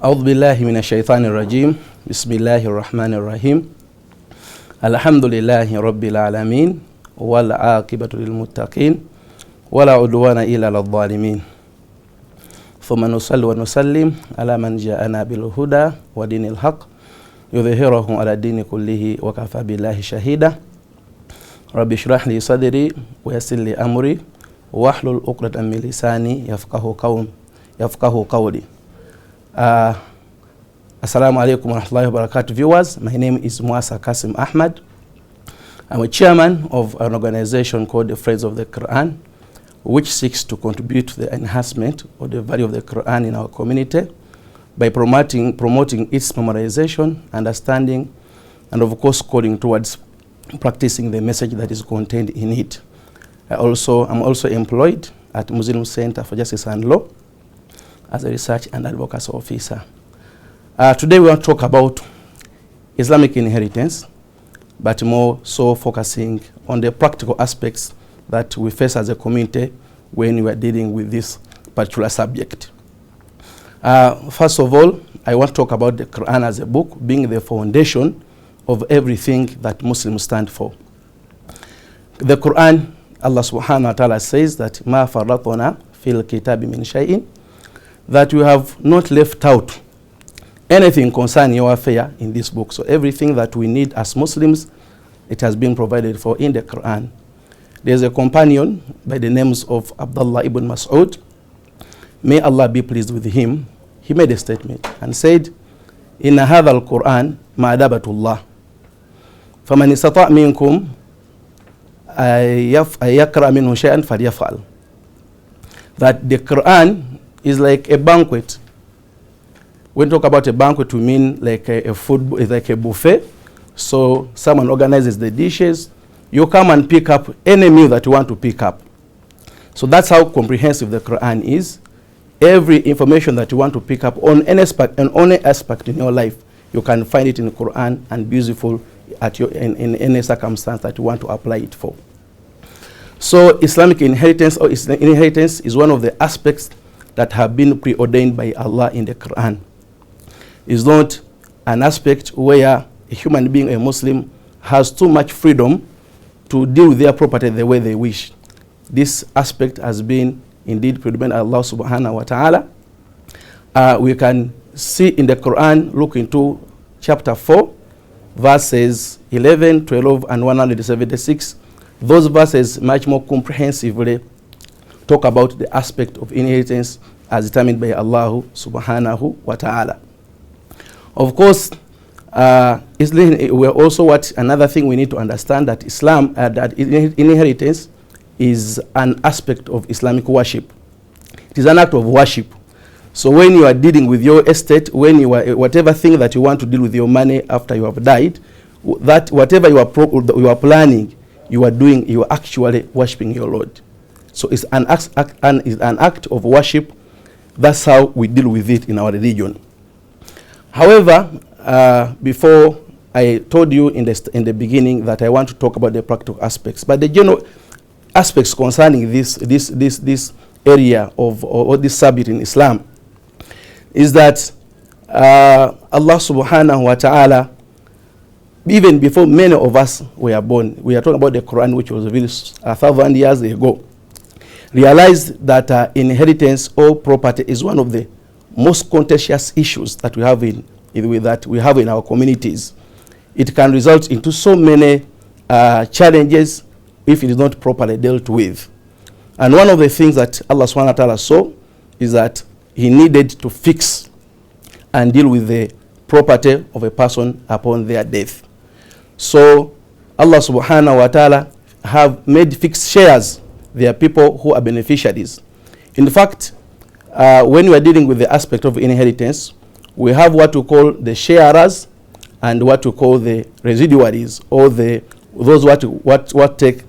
أعوذ بالله من الشيطان الرجيم بسم الله الرحمن الرحيم الحمد لله رب العالمين والعاقبة للمتقين ولا عدوان إلا على الظالمين ثم نصلي ونسلم على من جاءنا بالهدى ودين الحق يظهره على الدين كله وكفى بالله شهيدا رب اشرح لي صدري ويسر لي أمري واحلل عقدة من لساني يفقه قولي. Assalamu alaikum wa rahmatullahi wa barakatuh, viewers. My name is Jummah Kareem Ahmad. I'm a chairman of an organization called the Friends of the Quran, which seeks to contribute to the enhancement of the value of the Quran in our community by promoting its memorization, understanding, and of course calling towards practicing the message that is contained in it. I'm also employed at Muslim Center for Justice and Law as a research and advocacy officer. Today we want to talk about Islamic inheritance, but more so focusing on the practical aspects that we face as a community when we are dealing with this particular subject. First of all, I want to talk about the Quran as a book being the foundation of everything that Muslims stand for. The Quran, Allah subhanahu wa ta'ala says that ma farratna fil kitabi min shay'in, that we have not left out anything concerning your affair in this book. So everything that we need as Muslims, it has been provided for in the Quran. There's a companion by the names of Abdullah ibn Mas'ud. May Allah be pleased with him. He made a statement and said, Inna hadha al-Quran ma'adabatullah. Faman istata' minkum yakra minhu shay'an falyaf'al. That the Quran is like a banquet. When we talk about a banquet, we mean like a food, like a buffet. So someone organizes the dishes. You come and pick up any meal that you want to pick up. So that's how comprehensive the Quran is. Every information that you want to pick up on any aspect in your life, you can find it in the Quran and be useful at in any circumstance that you want to apply it for. So Islamic inheritance or inheritance is one of the aspects that have been preordained by Allah in the Quran. It's not an aspect where a human being, a Muslim, has too much freedom to deal with their property the way they wish. This aspect has been indeed preordained by Allah subhanahu wa ta'ala. We can see in the Quran, look into chapter 4, verses 11, 12, and 176. Those verses much more comprehensively talk about the aspect of inheritance as determined by Allah subhanahu wa ta'ala. Of course, we're also another thing we need to understand, that Islam, that inheritance is an aspect of Islamic worship. It is an act of worship. So when you are dealing with your estate, when you are whatever thing that you want to deal with your money after you have died, that whatever you are planning, you are actually worshiping your Lord. So it's an act of worship. That's how we deal with it in our religion. However, before I told you in the beginning that I want to talk about the practical aspects, but the general aspects concerning this area or this subject in Islam is that Allah subhanahu wa ta'ala, even before many of us were born, we are talking about the Quran, which was revealed 1,000 years ago, realized that inheritance or property is one of the most contentious issues that we have in our communities. It can result into so many challenges if it is not properly dealt with. And one of the things that Allah subhanahu wa ta'ala saw is that he needed to fix and deal with the property of a person upon their death. So Allah subhanahu wa ta'ala have made fixed shares. There are people who are beneficiaries. In fact, when we are dealing with the aspect of inheritance, we have what we call the sharers and what we call the residuaries, or those what take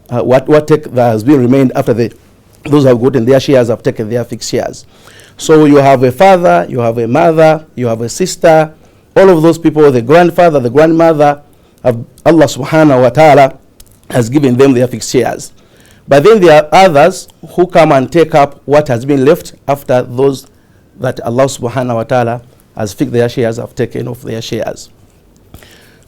that has been remained after those who have gotten their shares have taken their fixed shares. So you have a father, you have a mother, you have a sister, all of those people, the grandfather, the grandmother, Allah subhanahu wa ta'ala has given them their fixed shares. But then there are others who come and take up what has been left after those that Allah subhanahu wa ta'ala has fixed their shares, have taken off their shares.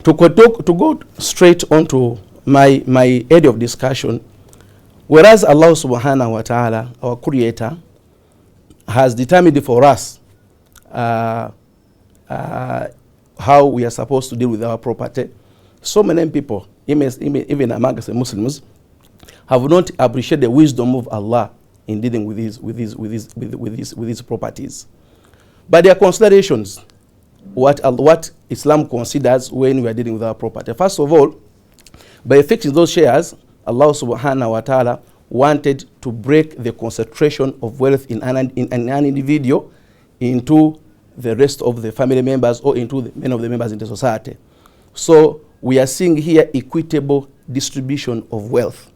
To go straight on to my area of discussion, whereas Allah subhanahu wa ta'ala, our creator, has determined for us how we are supposed to deal with our property, so many people, even amongst the Muslims, have not appreciated the wisdom of Allah in dealing with these properties. But there are considerations what Islam considers when we are dealing with our property. First of all, by fixing those shares, Allah subhanahu wa ta'ala wanted to break the concentration of wealth in an individual into the rest of the family members or into many of the members in the society. So we are seeing here equitable distribution of wealth.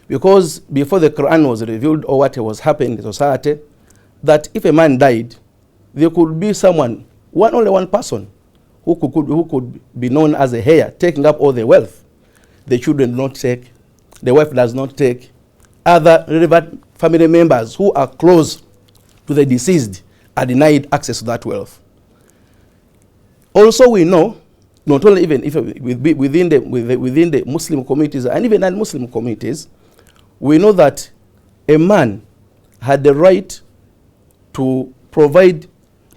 Because before the Quran was revealed or what was happening in the society, that if a man died, there could be someone, only one person, who could be known as a heir, taking up all the wealth. The children do not take, the wife does not take, other relevant family members who are close to the deceased are denied access to that wealth. Also, we know, not only even if within the Muslim communities and even non-Muslim communities, we know that a man had the right to provide,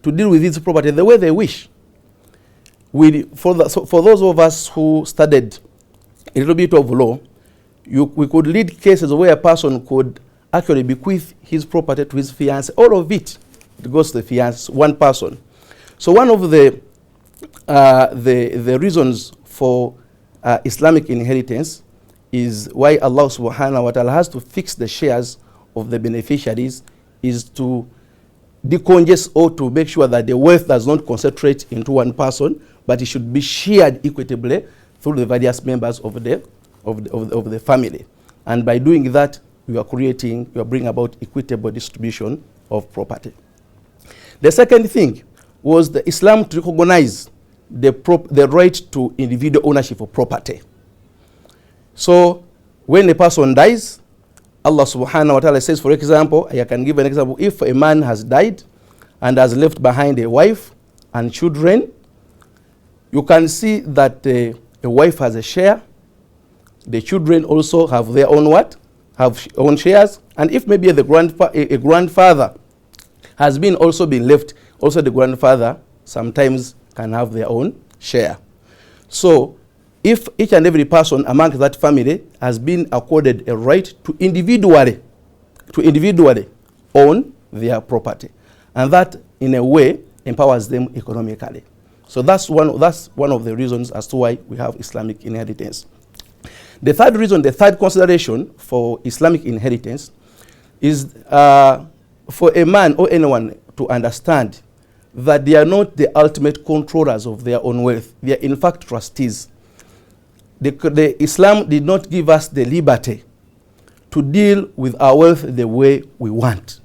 to deal with his property the way they wish. For those of us who studied a little bit of law, we could lead cases where a person could actually bequeath his property to his fiancé. All of it goes to the fiancé, one person. So one of the reasons for Islamic inheritance is why Allah subhanahu wa ta'ala has to fix the shares of the beneficiaries, is to decongest or to make sure that the wealth does not concentrate into one person, but it should be shared equitably through the various members of the family. And by doing that, you are bringing about equitable distribution of property. The second thing was the Islam to recognize the right to individual ownership of property. So when a person dies, Allah subhanahu wa ta'ala says, for example, I can give an example, if a man has died and has left behind a wife and children, you can see that a wife has a share, the children also have their own own shares, and if maybe a grandfather has been left, also the grandfather sometimes can have their own share. So if each and every person among that family has been accorded a right to individually own their property, and that in a way empowers them economically. So that's one of the reasons as to why we have Islamic inheritance. The third reason, the third consideration for Islamic inheritance is for a man or anyone to understand that they are not the ultimate controllers of their own wealth. They are in fact trustees. The Islam did not give us the liberty to deal with our wealth the way we want.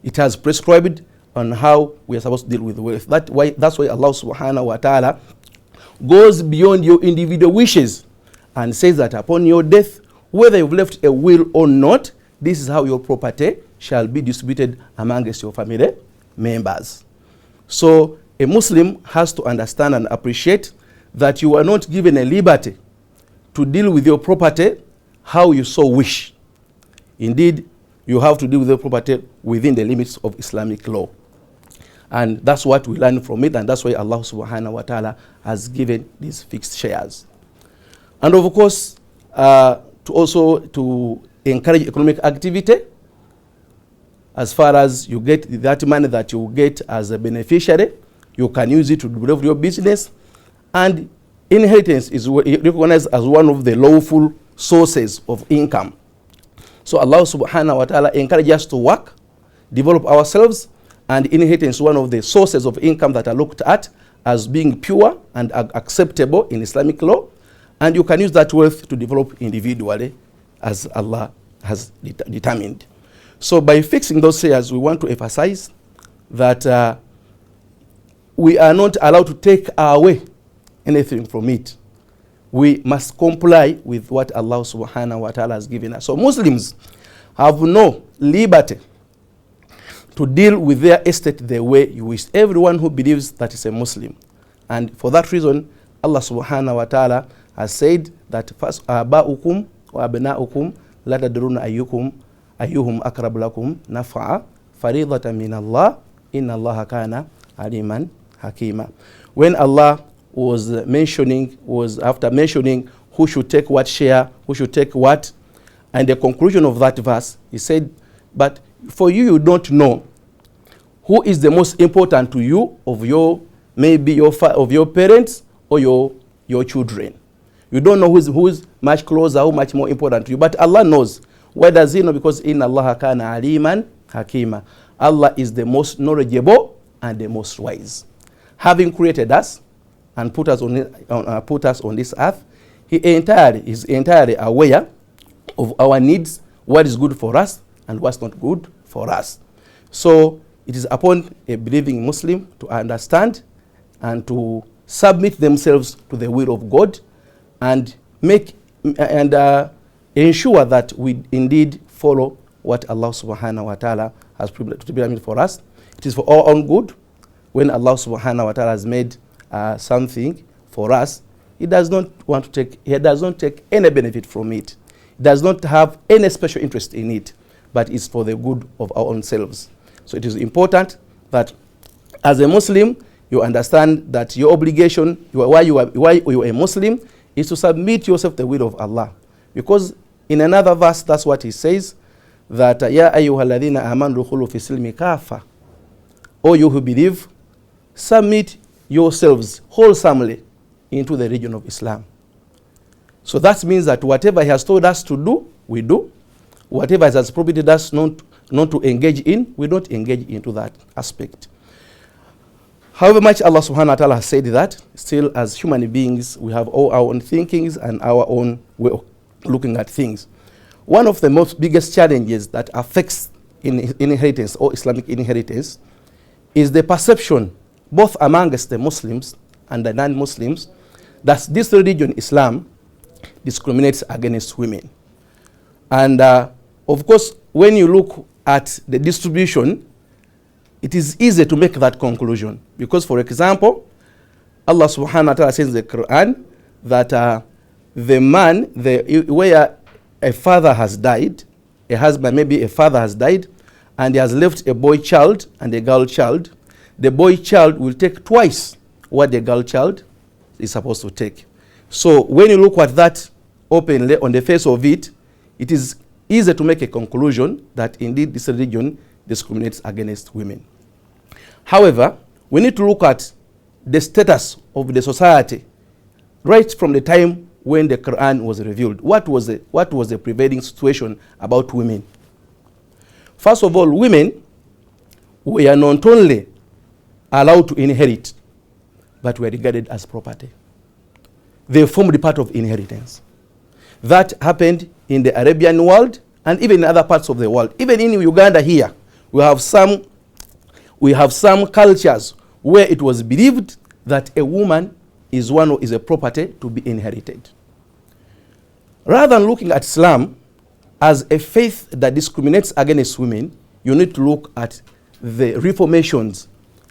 It has prescribed on how we are supposed to deal with wealth. That's why Allah subhanahu wa ta'ala goes beyond your individual wishes and says that upon your death, whether you've left a will or not, this is how your property shall be distributed amongst your family members. So a Muslim has to understand and appreciate that you are not given a liberty to deal with your property how you so wish. Indeed, you have to deal with your property within the limits of Islamic law. And that's what we learn from it, and that's why Allah subhanahu wa ta'ala has given these fixed shares. And of course, to encourage economic activity, as far as you get that money that you get as a beneficiary, you can use it to develop your business. And inheritance is recognized as one of the lawful sources of income. So Allah subhanahu wa ta'ala encourages us to work, develop ourselves, and inheritance is one of the sources of income that are looked at as being pure and acceptable in Islamic law. And you can use that wealth to develop individually as Allah has determined. So by fixing those shares, we want to emphasize that we are not allowed to take away anything from it. We must comply with what Allah subhanahu wa ta'ala has given us. So Muslims have no liberty to deal with their estate the way you wish. Everyone who believes that is a Muslim. And for that reason, Allah subhanahu wa ta'ala has said that aba'ukum wa abna'ukum la tadruna ayyuhum aqrabu lakum naf'a faridatan min Allah inna Allah kana aliman hakima. When Allah was after mentioning who should take what share, who should take what, and the conclusion of that verse, he said, but for you don't know who is the most important to you of your, maybe of your parents or your children. You don't know who's much closer, who much more important to you. But Allah knows. Why does he know? Because inna Allah kana aliman hakima. Allah is the most knowledgeable and the most wise. Having created us and put us on this earth, he is entirely aware of our needs, what is good for us and what's not good for us. So it is upon a believing Muslim to understand and to submit themselves to the will of God and ensure that we indeed follow what Allah subhanahu wa ta'ala has prepared for us. It is for our own good. When Allah subhanahu wa ta'ala has made something for us, He does not take any benefit from it. He does not have any special interest in it, but it's for the good of our own selves. So it is important that as a Muslim, you understand that your obligation, why you are a Muslim, is to submit yourself to the will of Allah. Because in another verse, that's what He says, that Ya ayyuhalladhina amanu dukhulu fi silmi kafa. O you who believe, submit yourselves wholesomely into the religion of Islam. So that means that whatever He has told us to do, we do. Whatever He has prohibited us not to engage in, we don't engage into that aspect. However much Allah subhanahu wa ta'ala has said that, still as human beings, we have all our own thinkings and our own way of looking at things. One of the most biggest challenges that affects inheritance or Islamic inheritance is the perception, both amongst the Muslims and the non-Muslims, that this religion, Islam, discriminates against women. And of course, when you look at the distribution, it is easy to make that conclusion. Because, for example, Allah subhanahu wa ta'ala says in the Quran that the man, where a father has died, a husband, maybe a father has died, and he has left a boy child and a girl child, the boy child will take twice what the girl child is supposed to take. So when you look at that openly on the face of it, it is easy to make a conclusion that indeed this religion discriminates against women. However, we need to look at the status of the society right from the time when the Quran was revealed. What was the prevailing situation about women? First of all, women were not only allowed to inherit, but were regarded as property. They formed part of inheritance. That happened in the Arabian world and even in other parts of the world. Even in Uganda here, we have some cultures where it was believed that a woman is a property to be inherited. Rather than looking at Islam as a faith that discriminates against women, you need to look at the reformations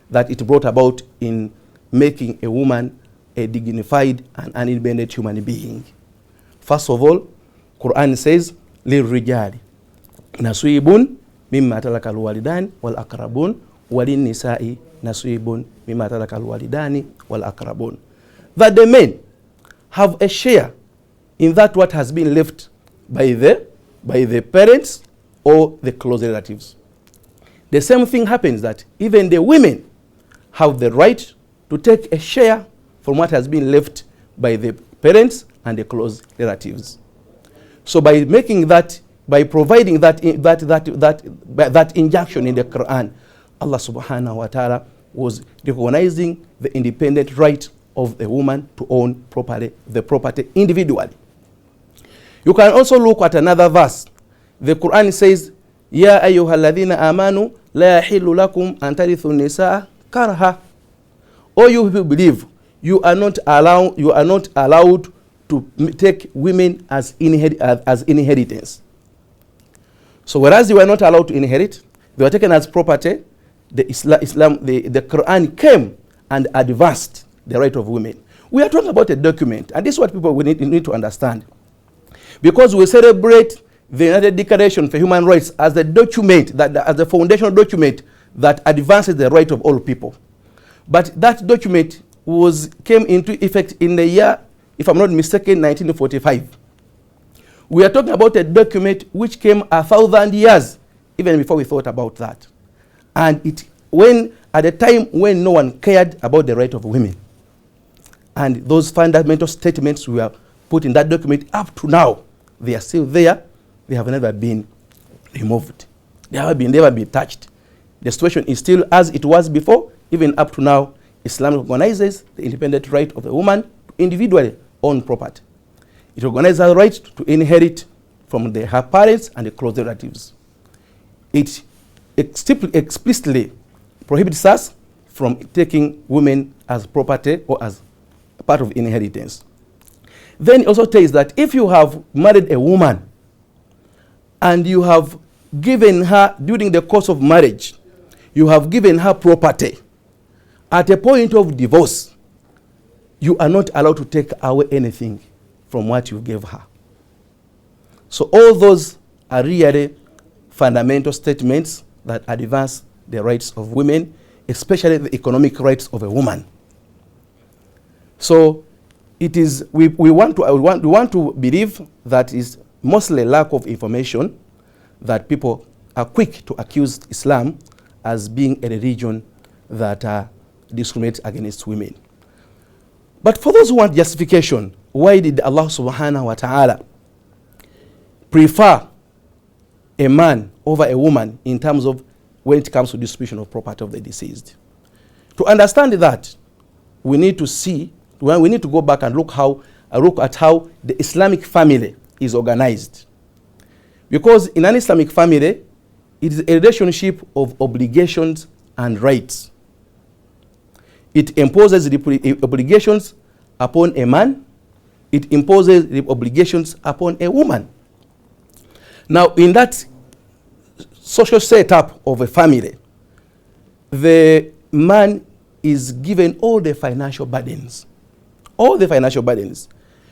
that it brought about in making a woman a dignified and an independent human being. First of all, Quran says, لِلرِّجَالِ نَصِيبٌ مِمَّا تَرَكَ الْوَالِدَانِ وَالْأَقْرَبُونَ وَلِلنِّسَاءِ نَصِيبٌ مِمَّا تَرَكَ الْوَالِدَانِ وَالْأَقْرَبُونَ. That the men have a share in that what has been left by the parents or the close relatives. The same thing happens that even the women have the right to take a share from what has been left by the parents and the close relatives. So by making that, by providing that injunction in the Quran, Allah subhanahu wa ta'ala was recognizing the independent right of a woman to own the property individually. You can also look at another verse. The Quran says, Ya ayyuhalladhina amanu la yahillu lakum an tarithu nisaa karha. O you who believe, you are not allowed to take women as inheritance. So whereas you are not allowed to inherit, They were taken as property. The Quran came and advanced the right of women. We are talking about a document, and this is what people need to understand. Because we celebrate the United Declaration for Human Rights as the document, as the foundational document that advances the right of all people. But that document came into effect in the year, if I'm not mistaken, 1945. We are talking about a document which came 1,000 years, even before we thought about that. And at a time when no one cared about the right of women. And those fundamental statements were put in that document up to now. They are still there. They have never been removed. They have never been touched. The situation is still as it was before. Even up to now, Islam recognizes the independent right of the woman to individually own property. It recognizes her right to inherit from her parents and the close relatives. It explicitly prohibits us from taking women as property or as part of inheritance. Then it also tells that if you have married a woman and you have given her, during the course of marriage, you have given her property, at a point of divorce, you are not allowed to take away anything from what you gave her. So all those are really fundamental statements that advance the rights of women, especially the economic rights of a woman. So it is, we want to believe that is mostly lack of information, that people are quick to accuse Islam as being a religion that discriminates against women. But for those who want justification, why did Allah subhanahu wa ta'ala prefer a man over a woman in terms of when it comes to distribution of property of the deceased? To understand that, we need to go back and look at how the Islamic family is organized. Because in an Islamic family, it is a relationship of obligations and rights. It imposes the obligations upon a man. It imposes the obligations upon a woman. Now, in that social setup of a family, the man is given all the financial burdens. All the financial burdens.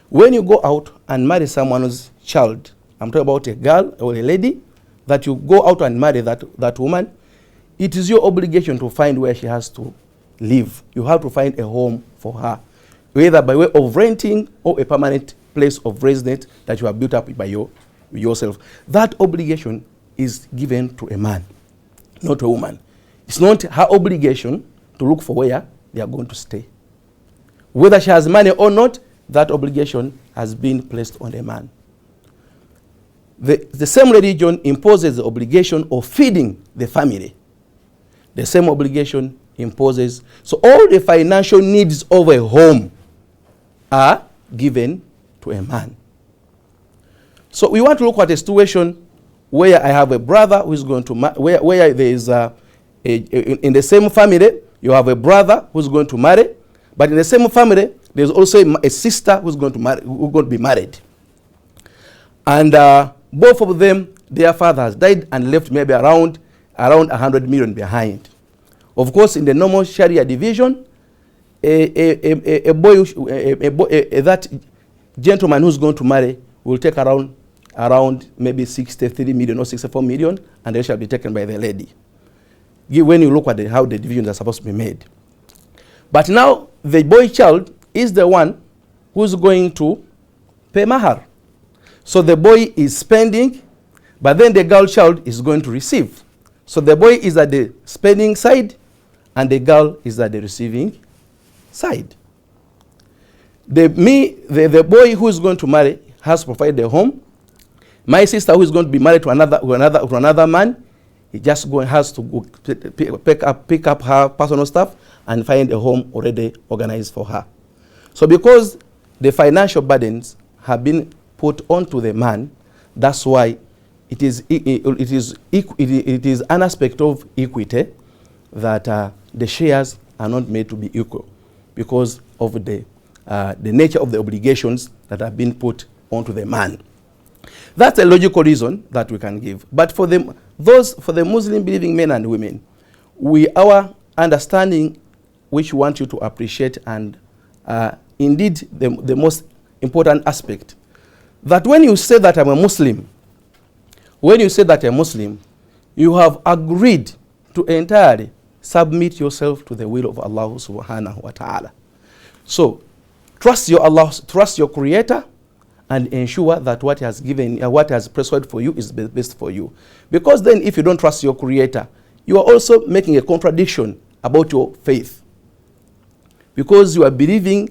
When you go out and marry someone's child, I'm talking about a girl or a lady, that you go out and marry that woman, it is your obligation to find where she has to live. You have to find a home for her, either by way of renting or a permanent place of residence that you have built up by yourself. That obligation is given to a man, not to a woman. It's not her obligation to look for where they are going to stay. Whether she has money or not, that obligation has been placed on a man. The same religion imposes the obligation of feeding the family. The same obligation imposes. So all the financial needs of a home are given to a man. So we want to look at a situation where I have a brother who is going to where there is in the same family you have a brother who's going to marry, but in the same family there's also a sister who's going to be married, and both of them, their father has died and left maybe around 100 million behind. Of course, in the normal Sharia division, that gentleman who's going to marry will take around maybe 63 million or 64 million, and they shall be taken by the lady. When you look at how the divisions are supposed to be made. But now, the boy child is the one who's going to pay mahar. So the boy is spending, but then the girl child is going to receive. So the boy is at the spending side, and the girl is at the receiving side. The boy who is going to marry has to provide the home. My sister who is going to be married to another man, he just has to go pick up her personal stuff and find a home already organized for her. So because the financial burdens have been put onto the man, that's why it is an aspect of equity that the shares are not made to be equal because of the nature of the obligations that have been put onto the man. That's a logical reason that we can give. But for those for the Muslim believing men and women, our understanding, which we want you to appreciate, and indeed the most important aspect, that when you say that I'm a Muslim, you have agreed to entirely submit yourself to the will of Allah subhanahu wa ta'ala. So trust your Allah, trust your Creator, and ensure that what He has given, what He has prescribed for you is the best for you. Because then if you don't trust your Creator, you are also making a contradiction about your faith. Because you are believing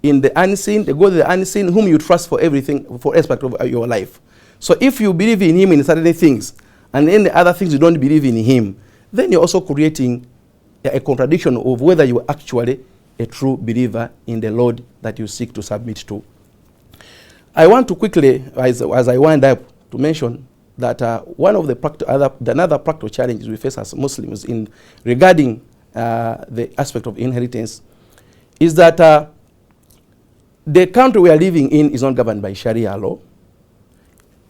in the unseen, the God of the unseen, whom you trust for everything, for aspect of your life. So if you believe in Him in certain things, and in the other things you don't believe in Him, then you're also creating a contradiction of whether you are actually a true believer in the Lord that you seek to submit to. I want to quickly, as I wind up, to mention that one of the another practical challenges we face as Muslims in regarding the aspect of inheritance is that the country we are living in is not governed by Sharia law,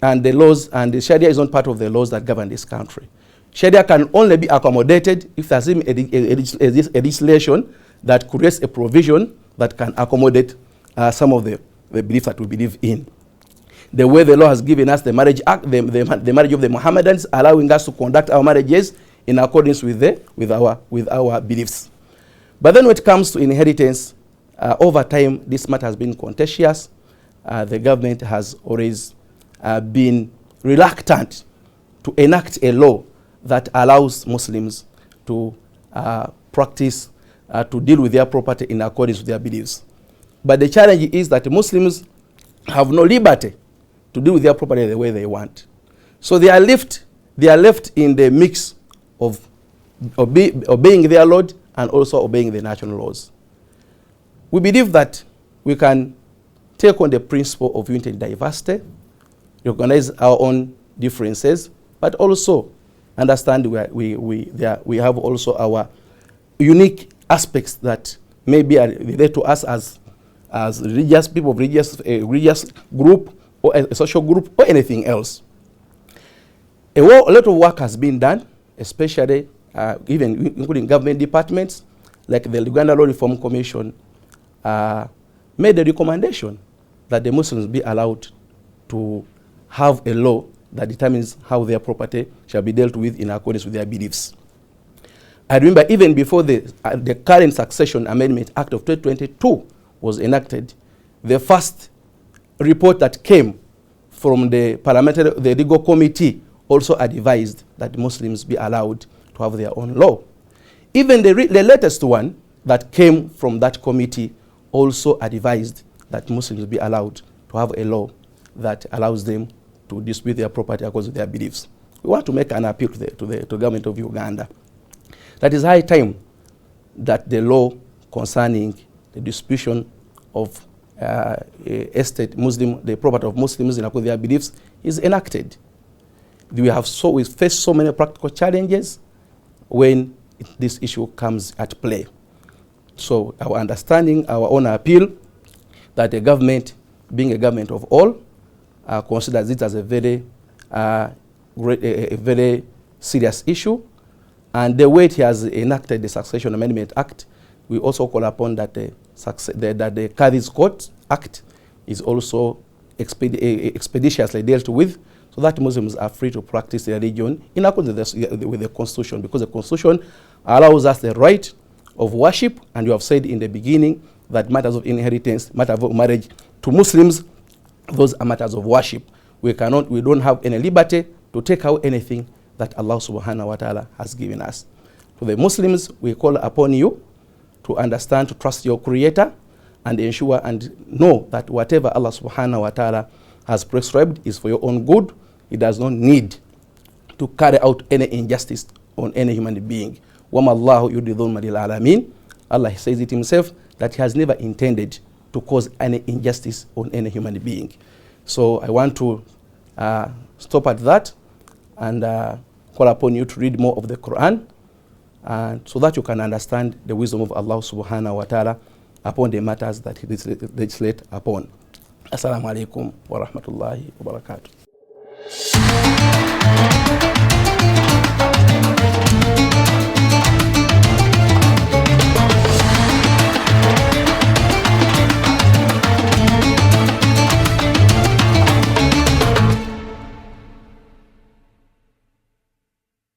and the laws and the Sharia is not part of the laws that govern this country. Sharia can only be accommodated if there's a legislation that creates a provision that can accommodate some of the beliefs that we believe in. The way the law has given us the Marriage Act, the marriage of the Mohammedans, allowing us to conduct our marriages in accordance with our beliefs. But then when it comes to inheritance, over time, this matter has been contentious. The government has always been reluctant to enact a law that allows Muslims to practice, to deal with their property in accordance with their beliefs. But the challenge is that Muslims have no liberty to deal with their property the way they want. So they are left in the mix of obeying their Lord and also obeying the national laws. We believe that we can take on the principle of unity and diversity, recognize our own differences, but also understand we have also our unique aspects that may be related to us as religious people, a religious group, or a social group, or anything else. A lot of work has been done, especially even including government departments, like the Uganda Law Reform Commission made a recommendation that the Muslims be allowed to have a law that determines how their property shall be dealt with in accordance with their beliefs. I remember even before the current Succession Amendment Act of 2022 was enacted, the first report that came from the legal committee also advised that Muslims be allowed to have their own law. Even the latest one that came from that committee also advised that Muslims be allowed to have a law that allows them to dispute their property according to their beliefs. We want to make an appeal to the government of Uganda. That is high time that the law concerning the distribution of the property of Muslims in accordance with their beliefs is enacted. We face so many practical challenges when this issue comes at play. So our understanding, our own appeal, that the government, being a government of all, considers it as a very serious issue, and the way it has enacted the Succession Amendment Act, we also call upon that the Qadhi's Court Act is also expeditiously dealt with, so that Muslims are free to practice their religion in accordance with the Constitution, because the Constitution allows us the right of worship, and you have said in the beginning that matters of inheritance, matters of marriage to Muslims, those are matters of worship. We don't have any liberty to take out anything that Allah subhanahu wa ta'ala has given us. For the Muslims, we call upon you to understand, to trust your Creator, and ensure and know that whatever Allah subhanahu wa ta'ala has prescribed is for your own good. He does not need to carry out any injustice on any human being. وَمَا اللَّهُ يُرِيدُ ظُلْمًا لِلْعَالَمِينَ. Allah says it himself that he has never intended to cause any injustice on any human being. So I want to stop at that and call upon you to read more of the Quran, so that you can understand the wisdom of Allah subhanahu wa ta'ala upon the matters that he legislates upon. Assalamu alaikum wa rahmatullahi wa barakatuh.